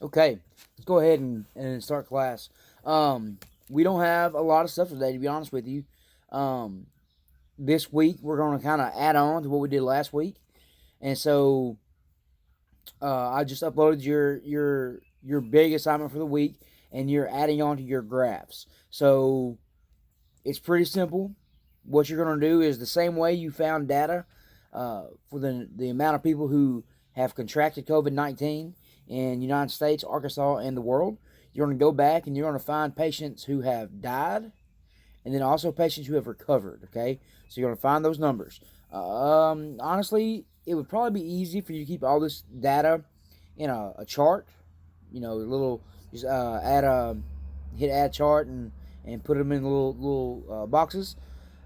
Okay, let's go ahead and start class. We don't have a lot of stuff today, to be honest with you. Um, this week we're going to kind of add on to what we did last week, and so I just uploaded your big assignment for the week, and you're adding on to your graphs. So it's pretty simple. What you're going to do is the same way you found data for the amount of people who have contracted COVID-19 in the United States, Arkansas, and the world. You're going to go back and you're going to find patients who have died and then also patients who have recovered. Okay, so you're going to find those numbers. Honestly, it would probably be easy for you to keep all this data in a chart. You know, a little just add a hit add chart and put them in little boxes,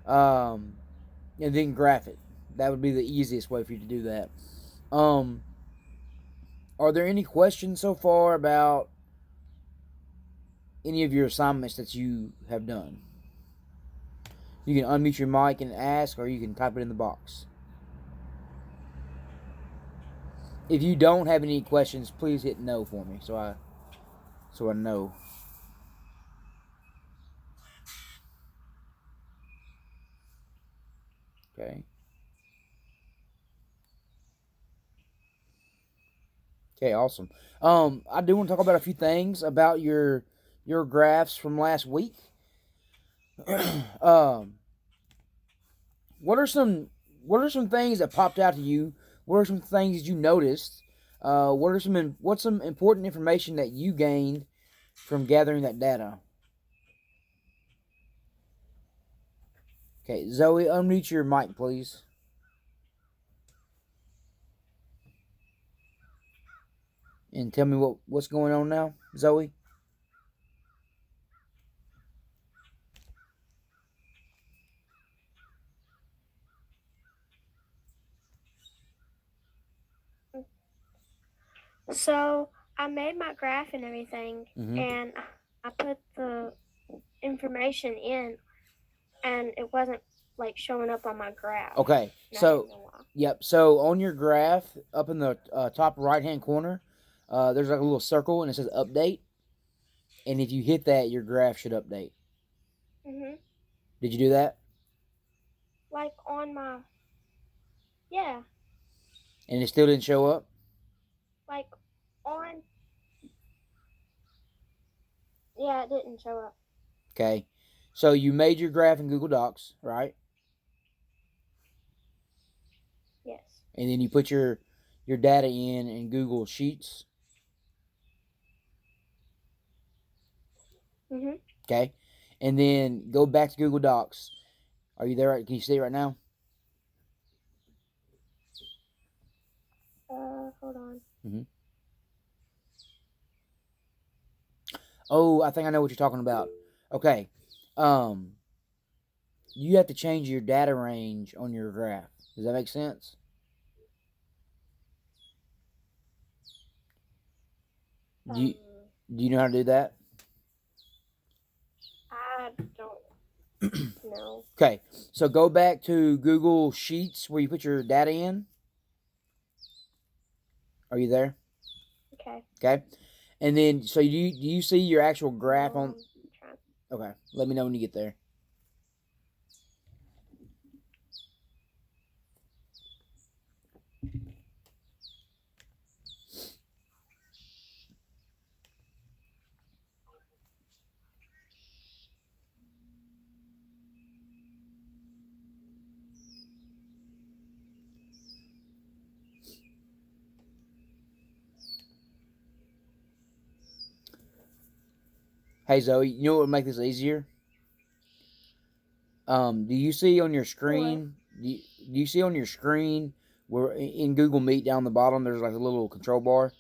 um, and then graph it. That would be the easiest way for you to do that. Um, are there any questions so far about any of your assignments that you have done? You can unmute your mic and ask, or you can type it in the box. If you don't have any questions, please hit no for me, so I know. Okay. Okay. Awesome. I do want to talk about a few things about your graphs from last week. um, what are some things that popped out to you? What are some things you noticed? What's some important information that you gained from gathering that data? Okay, Zoe, unmute your mic, please, and tell me what's going on now, Zoe. So I made my graph and everything, Mm-hmm. and I put the information in, and it wasn't like showing up on my graph, Okay, and I so didn't know why. yep. So on your graph, up in the top right hand corner, there's like a little circle and it says update. And if you hit that, your graph should update. Mhm. Did you do that? Like on my yeah, And it still didn't show up. like on yeah, it didn't show up. Okay, so you made your graph in Google Docs, right? Yes. And then you put your data in Google Sheets. Mhm. Okay, and then go back to Google Docs. Are you there? Can you see it right now? Hold on. Mm-hmm. Oh, I think I know what you're talking about. Okay, um, you have to change your data range on your graph. Does that make sense? Do you, Um, do you know how to do that? I don't know. Okay, so go back to Google Sheets where you put your data in. Are you there? Okay. Okay, and then so do you see your actual graph No, on? I'm trying. Okay, let me know when you get there. Hey Zoe, you know what would make this easier? Do you see on your What? screen? Do you see on your screen where in Google Meet down the bottom there's like a little control bar?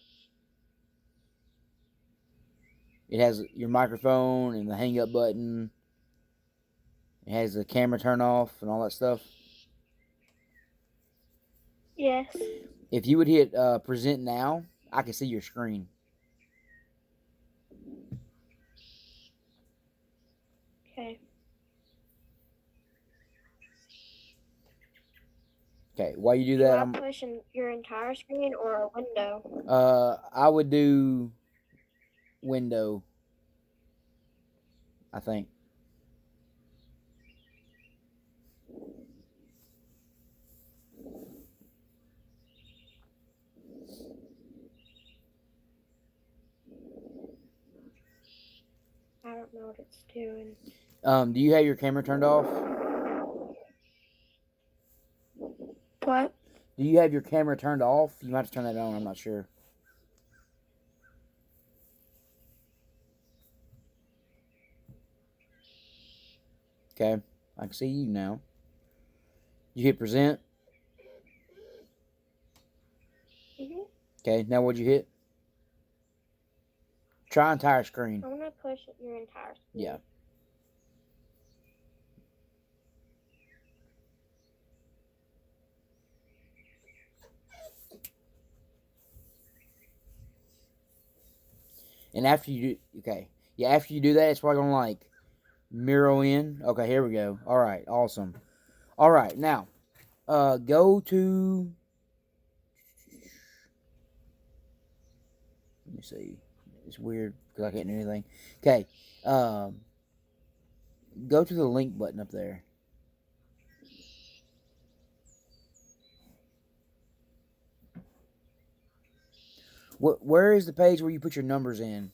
It has your microphone and the hang up button. It has the camera turn off and all that stuff. Yes. If you would hit present now, I can see your screen. Okay. Okay, while you do Do that, I push in your entire screen or a window? I would do. window, I think. I don't know what it's doing. Do you have your camera turned off? What? Do you have your camera turned off? You might have to turn that on. I'm not sure. Okay, I can see you now. You hit present. Mm-hmm. Okay, now what'd you hit? Try entire screen. I'm gonna push your entire screen. Yeah. And after you do, okay, yeah, after you do that, it's probably gonna like mirror in. Okay, here we go. All right, awesome. All right, now, go to. Let me see. It's weird because I can't do anything. Okay, go to the link button up there. Where is the page where you put your numbers in?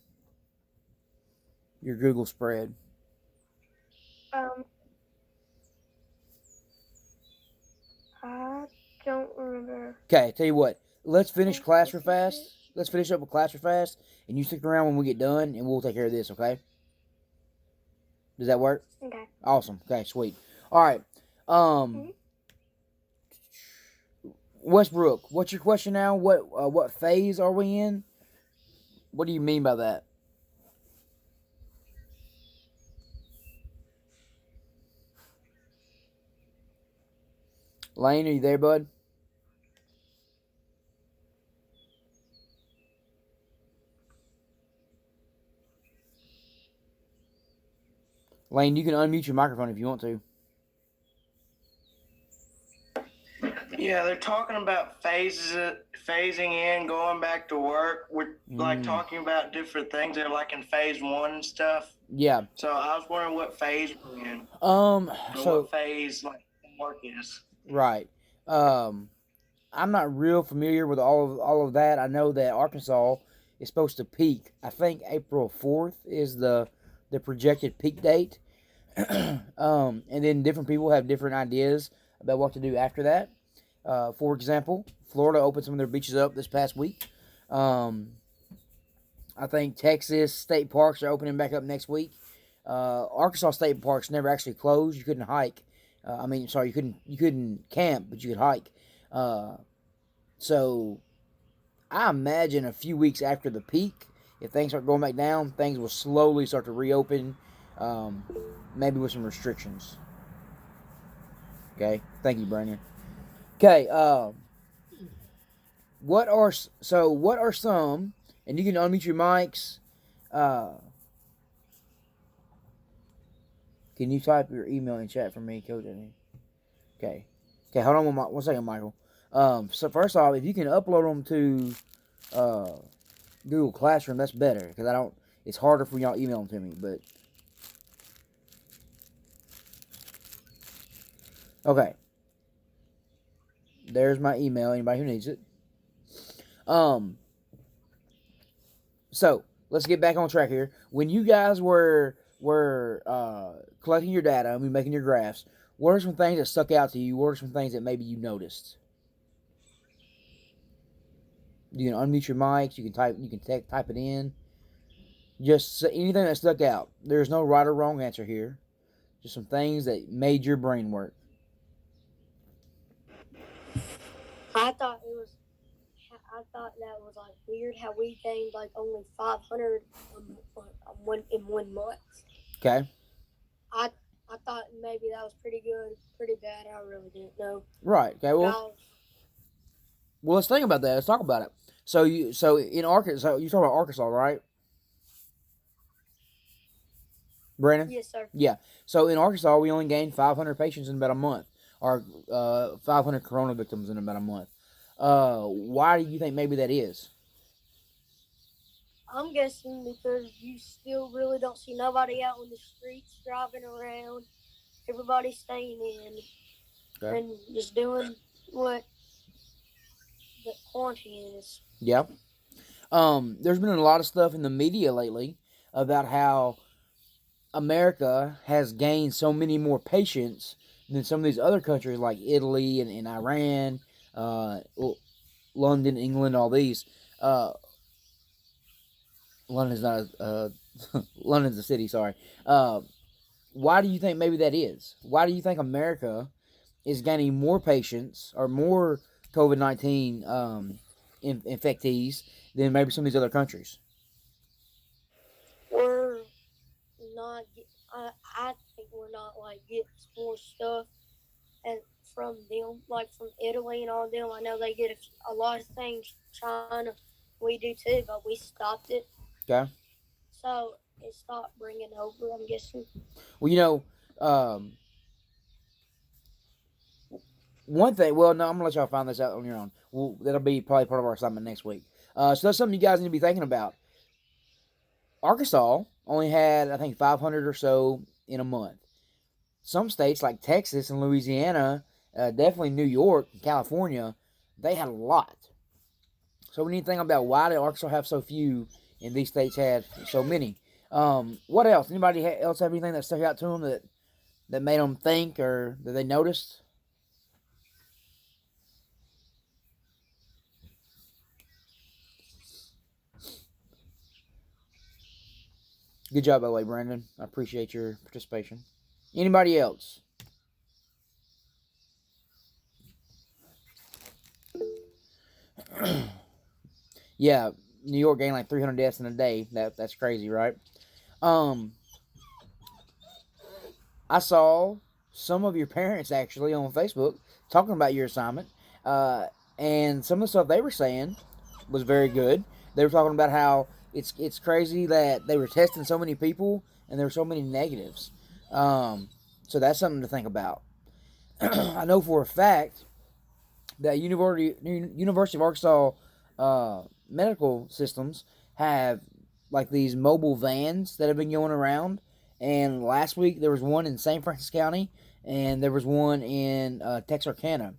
Your Google spread. I don't remember. Okay, tell you what. Let's finish class real fast. Let's finish up with class real fast, and you stick around when we get done, and we'll take care of this. Okay? Does that work? Okay. Awesome. Okay, sweet. All right. Westbrook, what's your question now? What phase are we in? What do you mean by that? Lane, are you there, bud? Lane, you can unmute your microphone if you want to. Yeah, they're talking about phasing in, going back to work. We're like talking about different things. They're like in phase 1 and stuff. Yeah. So I was wondering what phase we're in. So what phase like work is. Right. I'm not real familiar with all of that. I know that Arkansas is supposed to peak. I think April 4th is the projected peak date. And then different people have different ideas about what to do after that. For example, Florida opened some of their beaches up this past week. I think Texas state parks are opening back up next week. Arkansas state parks never actually closed. You couldn't hike. You couldn't camp, but you could hike. So I imagine a few weeks after the peak, if things start going back down, things will slowly start to reopen, maybe with some restrictions. Okay, thank you, Brandon. Okay, what are some, and you can unmute your mics. Can you type your email in chat for me, Coach? Okay, hold on one second, Michael. So first off, if you can upload them to Google Classroom, that's better because it's harder for y'all email them to me, but okay. There's my email. Anybody who needs it. So let's get back on track here. When you guys were collecting your data and making your graphs, what are some things that stuck out to you? What are some things that maybe you noticed? You can unmute your mics. You can type it in. Just anything that stuck out. There's no right or wrong answer here. Just some things that made your brain work. I thought that was like weird how we gained like only 500 in 1 month. Okay. I thought maybe that was pretty good, pretty bad. I really didn't know. Right. Okay. Well, let's think about that. Let's talk about it. So in Arkansas, you're talking about Arkansas, right? Brandon? Yes, sir. Yeah. So in Arkansas, we only gained 500 patients in about a month, or 500 corona victims in about a month. Why do you think maybe that is? I'm guessing because you still really don't see nobody out on the streets driving around. Everybody's staying in Okay. and just doing what the quarantine is. Yeah. There's been a lot of stuff in the media lately about how America has gained so many more patients than some of these other countries like Italy and Iran, uh, London, England, all these. Uh, London's not London's a city. Sorry. Uh, why do you think maybe that is? Why do you think America is gaining more patients or more COVID-19 infectees than maybe some of these other countries? We're not. I think we're not like getting more stuff and from them, like from Italy and all them. I know they get a lot of things. China, we do too, but we stopped it. Okay. So it stopped bringing over. I'm guessing. Well, one thing. Well, no, I'm gonna let y'all find this out on your own. Well, that'll be probably part of our assignment next week. So that's something you guys need to be thinking about. Arkansas only had, I think, 500 or so in a month. Some states like Texas and Louisiana, definitely New York, and California, they had a lot. So we need to think about why did Arkansas have so few, and these states had so many. What else? Anybody else have anything that stuck out to them that made them think or that they noticed? Good job, by the way, Brandon. I appreciate your participation. Anybody else? Yeah, New York gained like 300 deaths in a day. That's crazy, right? I saw some of your parents actually on Facebook talking about your assignment, and some of the stuff they were saying was very good. They were talking about how it's crazy that they were testing so many people and there were so many negatives. So that's something to think about. I know for a fact that University of Arkansas medical systems have like these mobile vans that have been going around. And last week there was one in St. Francis County, and there was one in Texarkana.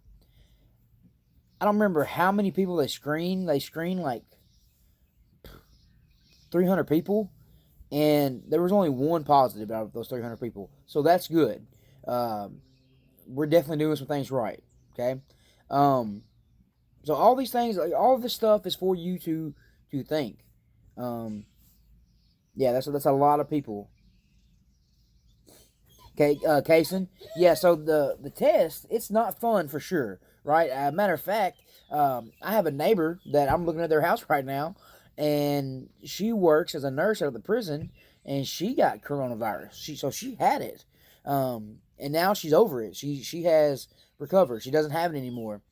I don't remember how many people they screened. They screened like 300 people, and there was only one positive out of those 300 people. So that's good. We're definitely doing some things right. Okay. So all these things, like all of this stuff, is for you to think. Yeah, that's a lot of people. Okay, Kaysen. Yeah, so the test, it's not fun for sure, right? Matter of fact, I have a neighbor that I'm looking at their house right now, and she works as a nurse out of the prison, and she got coronavirus. She had it, and now she's over it. She has recovered. She doesn't have it anymore.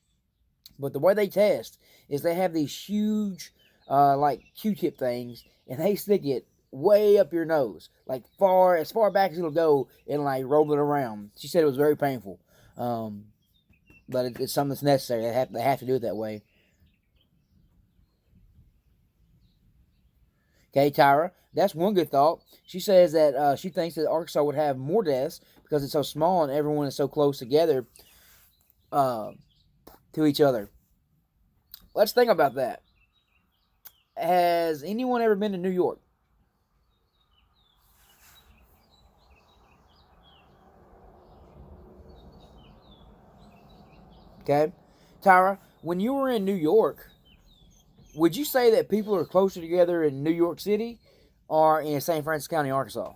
But the way they test is they have these huge, like Q-tip things, and they stick it way up your nose, like as far back as it'll go, and like roll it around. She said it was very painful, but it's something that's necessary. They have to do it that way. Okay, Tyra, that's one good thought. She says that she thinks that Arkansas would have more deaths because it's so small and everyone is so close together to each other. Let's think about that. Has anyone ever been to New York? Okay, Tyra, when you were in New York, would you say that people are closer together in New York City or in St. Francis County, Arkansas?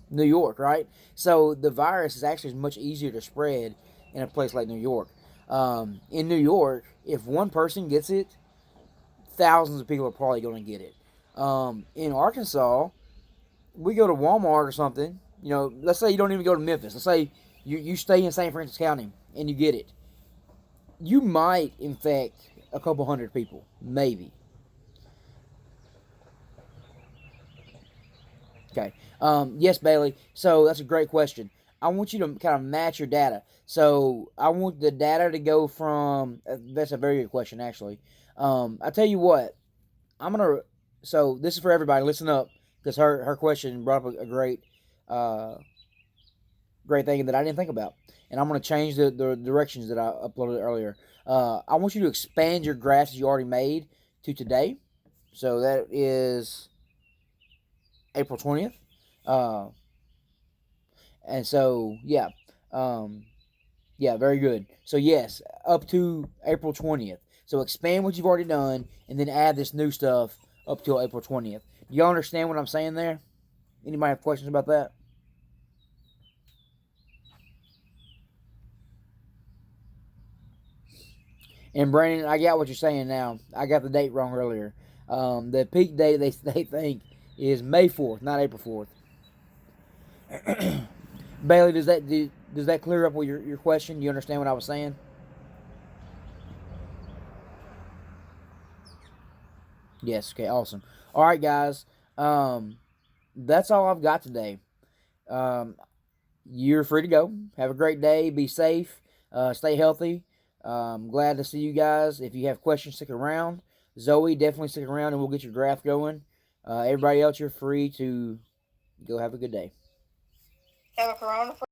New York, right? So the virus is actually much easier to spread in a place like New York. In New York, if one person gets it, thousands of people are probably going to get it. In Arkansas, we go to Walmart or something. You know, let's say you don't even go to Memphis. Let's say you stay in St. Francis County and you get it. You might infect a couple hundred people, maybe. Okay. Yes, Bailey. So that's a great question. I want you to kind of match your data. So I want the data to go from. That's a very good question, actually. I tell you what, I'm gonna. So this is for everybody. Listen up, because her question brought up a great great thing that I didn't think about, and I'm gonna change the directions that I uploaded earlier. I want you to expand your graphs you already made to today. So that is April 20th. And so, yeah. Yeah, very good. So, yes, up to April 20th. So, expand what you've already done and then add this new stuff up till April 20th. Do y'all understand what I'm saying there? Anybody have questions about that? And Brandon, I got what you're saying now. I got the date wrong earlier. The peak date they think is May 4th, not April 4th. Bailey, does that clear up with your question? You understand what I was saying? Yes. Okay. Awesome. All right, guys. That's all I've got today. You're free to go. Have a great day. Be safe. Stay healthy. Glad to see you guys. If you have questions, stick around. Zoe, definitely stick around, and we'll get your graph going. Everybody else, you're free to go have a good day. Have a corona